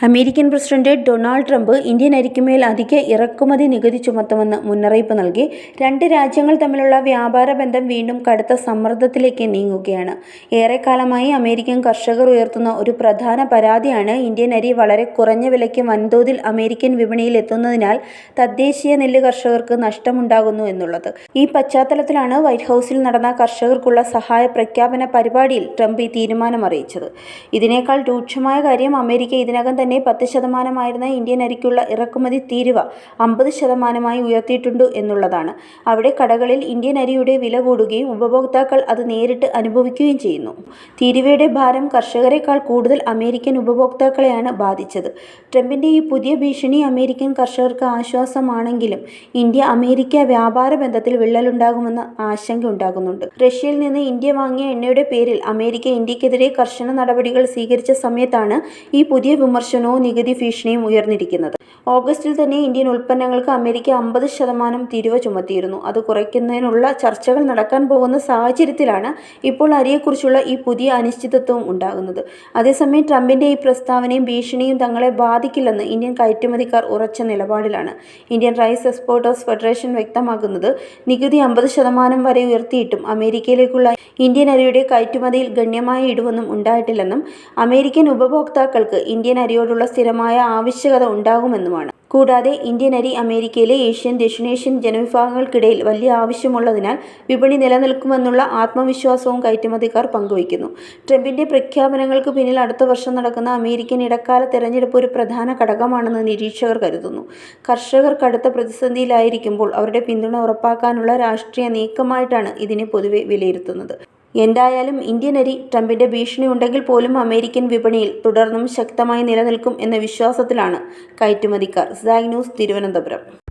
American president Donald Trump Indian അരിക്കുമേൽ അധിക ഇറക്കുമതി നികുതി ചുമത്തുമെന്ന് മുന്നറിയിപ്പ് നൽകി. രണ്ട് രാജ്യങ്ങൾ തമ്മിലുള്ള വ്യാപാര ബന്ധം വീണ്ടും കടുത്ത സമ്മർദ്ദത്തിലേക്ക് നീങ്ങുകയാണ്. ഏറെക്കാലമായി അമേരിക്കൻ കർഷകർ ഉയർത്തുന്ന ഒരു പ്രധാന പരാതിയാണ് ഇന്ത്യൻ അരി വളരെ കുറഞ്ഞ വിലയ്ക്ക് വൻതോതിൽ അമേരിക്കൻ വിപണിയിൽ എത്തുന്നതിനാൽ തദ്ദേശീയ നെല്ല് കർഷകർക്ക് നഷ്ടമുണ്ടാകുന്നു എന്നുള്ളത്. ഈ പശ്ചാത്തലത്തിലാണ് വൈറ്റ് ഹൗസിൽ നടന്ന കർഷകർക്കുള്ള സഹായ പ്രഖ്യാപന പരിപാടിയിൽ ട്രംപ് ഈ തീരുമാനം അറിയിച്ചത്. ഇതിനേക്കാൾ രൂക്ഷമായ കാര്യം അമേരിക്ക ഇതിനകം തന്നെ 10% ഇന്ത്യൻ അരിക്കുള്ള ഇറക്കുമതി തീരുവ 50% ഉയർത്തിയിട്ടുണ്ട് എന്നുള്ളതാണ്. അവിടെ കടകളിൽ ഇന്ത്യൻ അരിയുടെ വില കൂടുകയും ഉപഭോക്താക്കൾ അത് നേരിട്ട് അനുഭവിക്കുകയും ചെയ്യുന്നു. തീരുവയുടെ ഭാരം കർഷകരെക്കാൾ കൂടുതൽ അമേരിക്കൻ ഉപഭോക്താക്കളെയാണ് ബാധിച്ചത്. ട്രംപിന്റെ ഈ പുതിയ ഭീഷണി അമേരിക്കൻ കർഷകർക്ക് ആശ്വാസമാണെങ്കിലും ഇന്ത്യ അമേരിക്ക വ്യാപാര ബന്ധത്തിൽ വിള്ളലുണ്ടാകുമെന്ന ആശങ്ക ഉണ്ടാകുന്നുണ്ട്. റഷ്യയിൽ നിന്ന് ഇന്ത്യ വാങ്ങിയ എണ്ണയുടെ പേരിൽ അമേരിക്ക ഇന്ത്യക്കെതിരെ കർശന നടപടികൾ സ്വീകരിച്ച സമയത്താണ് ഈ പുതിയ വിമർശനവും നികുതി ഭീഷണിയും ഉയർന്നിരിക്കുന്നത്. ഓഗസ്റ്റിൽ തന്നെ ഇന്ത്യൻ ഉൽപ്പന്നങ്ങൾക്ക് അമേരിക്ക 50% തീരുവ ചുമത്തിയിരുന്നു. അത് കുറയ്ക്കുന്നതിനുള്ള ചർച്ചകൾ നടക്കാൻ പോകുന്ന സാഹചര്യത്തിലാണ് ഇപ്പോൾ അരിയെക്കുറിച്ചുള്ള ഈ പുതിയ അനിശ്ചിതത്വം ഉണ്ടാകുന്നത്. അതേസമയം ട്രംപിന്റെ ഈ പ്രസ്താവനയും ഭീഷണിയും തങ്ങളെ ബാധിക്കില്ലെന്ന് ഇന്ത്യൻ കയറ്റുമതിക്കാർ ഉറച്ച നിലപാടിലാണ്. ഇന്ത്യൻ റൈസ് എക്സ്പോർട്ടേഴ്സ് ഫെഡറേഷൻ വ്യക്തമാക്കുന്നത് നികുതി 50% വരെ ഉയർത്തിയിട്ടും അമേരിക്കയിലേക്കുള്ള ഇന്ത്യൻ അരിയുടെ കയറ്റുമതിയിൽ ഗണ്യമായ ഇടിവൊന്നും ഉണ്ടായിട്ടില്ലെന്നും അമേരിക്കൻ ഉപഭോക്താക്കൾക്ക് ഇന്ത്യൻ അരിയോടുള്ള സ്ഥിരമായ ആവശ്യകത ഉണ്ടാകുമെന്നുമാണ്. കൂടാതെ ഇന്ത്യൻ അരി അമേരിക്കയിലെ ഏഷ്യൻ, ദക്ഷിണേഷ്യൻ ജനവിഭാഗങ്ങൾക്കിടയിൽ വലിയ ആവശ്യമുള്ളതിനാൽ വിപണി നിലനിൽക്കുമെന്നുള്ള ആത്മവിശ്വാസവും കയറ്റുമതിക്കാർ പങ്കുവയ്ക്കുന്നു. ട്രംപിന്റെ പ്രഖ്യാപനങ്ങൾക്ക് പിന്നിൽ അടുത്ത വർഷം നടക്കുന്ന അമേരിക്കൻ ഇടക്കാല തെരഞ്ഞെടുപ്പ് ഒരു പ്രധാന ഘടകമാണെന്ന് നിരീക്ഷകർ കരുതുന്നു. കർഷകർ കടുത്ത പ്രതിസന്ധിയിലായിരിക്കുമ്പോൾ അവരുടെ പിന്തുണ ഉറപ്പാക്കാനുള്ള രാഷ്ട്രീയ നീക്കമായിട്ടാണ് ഇതിനെ പൊതുവെ വിലയിരുത്തുന്നത്. എന്തായാലും ഇന്ത്യൻ അരി ട്രംപിന്റെ ഭീഷണി ഉണ്ടെങ്കിൽ പോലും അമേരിക്കൻ വിപണിയിൽ തുടർന്നും ശക്തമായി നിലനിൽക്കും എന്ന വിശ്വാസത്തിലാണ് കയറ്റുമതിക്കാർ. Zag news, Thiruvananthapuram.